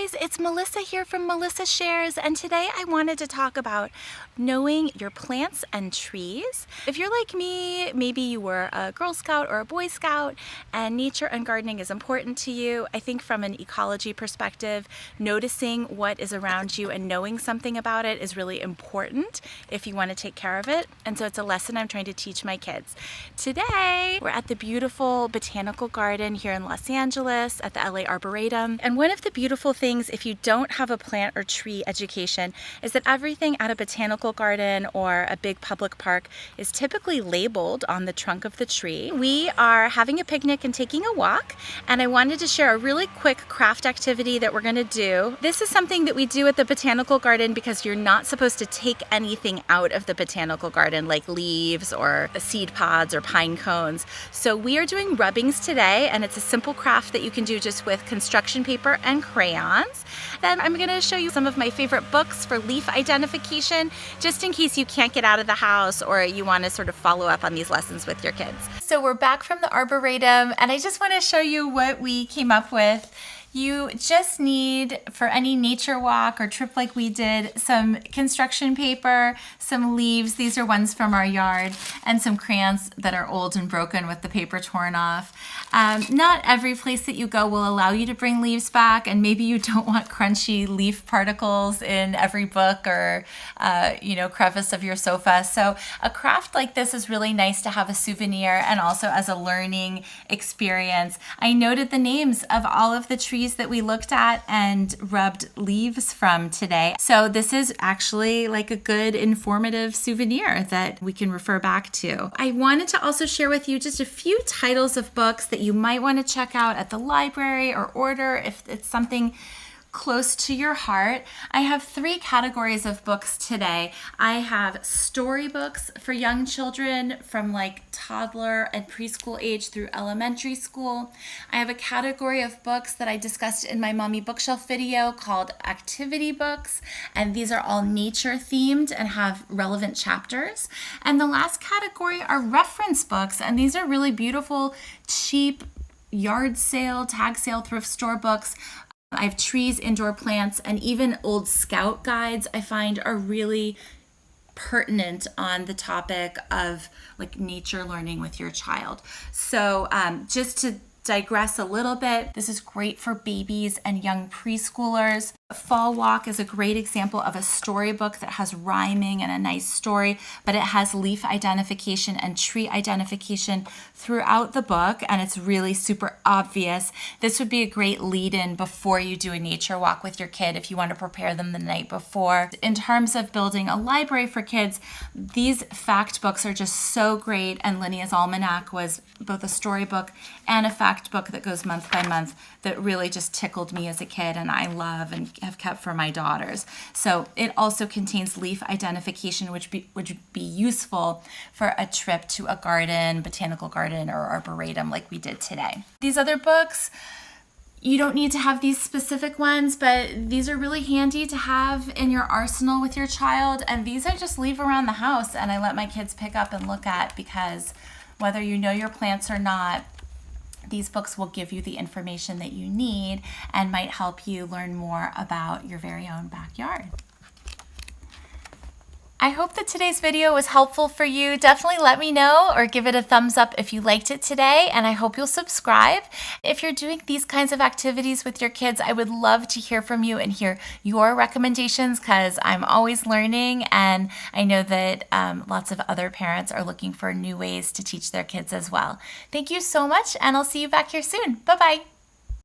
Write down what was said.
guys, it's Melissa here from Melissa Shares, and today I wanted to talk about knowing your plants and trees. If you're like me, maybe you were a Girl Scout or a Boy Scout and nature and gardening is important to you. I think from an ecology perspective, noticing what is around you and knowing something about it is really important if you want to take care of it. And so it's a lesson I'm trying to teach my kids. Today, we're at the beautiful botanical garden here in Los Angeles at the LA Arboretum. And one of the beautiful things, if you don't have a plant or tree education, is that everything at a botanical garden or a big public park is typically labeled on the trunk of the tree. We are having a picnic and taking a walk, and I wanted to share a really quick craft activity that we're going to do. This is something that we do at the botanical garden because you're not supposed to take anything out of the botanical garden like leaves or seed pods or pine cones. So we are doing rubbings today, and it's a simple craft that you can do just with construction paper and crayons. Then I'm going to show you some of my favorite books for leaf identification, just in case you can't get out of the house or you want to sort of follow up on these lessons with your kids. So we're back from the Arboretum, and I just want to show you what we came up with. You just need, for any nature walk or trip like we did, some construction paper, some leaves, these are ones from our yard, and some crayons that are old and broken with the paper torn off. Not every place that you go will allow you to bring leaves back, and maybe you don't want crunchy leaf particles in every book or crevice of your sofa. So a craft like this is really nice to have a souvenir and also as a learning experience. I noted the names of all of the trees that we looked at and rubbed leaves from today. So this is actually like a good informative souvenir that we can refer back to. I wanted to also share with you just a few titles of books that you might want to check out at the library or order if it's something close to your heart. I have 3 categories of books today. I have storybooks for young children from like toddler and preschool age through elementary school. I have a category of books that I discussed in my Mommy Bookshelf video called activity books, and these are all nature themed and have relevant chapters. And the last category are reference books, and these are really beautiful, cheap yard sale, tag sale, thrift store books. I have trees, indoor plants, and even old scout guides I find are really pertinent on the topic of like nature learning with your child. So just to digress a little bit, this is great for babies and young preschoolers. Fall Walk is a great example of a storybook that has rhyming and a nice story, but it has leaf identification and tree identification throughout the book, and it's really super obvious. This would be a great lead-in before you do a nature walk with your kid if you want to prepare them the night before. In terms of building a library for kids, these fact books are just so great, and Linnea's Almanac was both a storybook and a fact book that goes month by month that really just tickled me as a kid, and I love and have kept for my daughters. So it also contains leaf identification, which would be useful for a trip to a garden, botanical garden, or arboretum like we did today. These other books, you don't need to have these specific ones, but these are really handy to have in your arsenal with your child, and these I just leave around the house and I let my kids pick up and look at, because whether you know your plants or not, these books will give you the information that you need and might help you learn more about your very own backyard. I hope that today's video was helpful for you. Definitely let me know or give it a thumbs up if you liked it today, and I hope you'll subscribe. If you're doing these kinds of activities with your kids, I would love to hear from you and hear your recommendations, because I'm always learning, and I know that lots of other parents are looking for new ways to teach their kids as well. Thank you so much, and I'll see you back here soon. Bye-bye.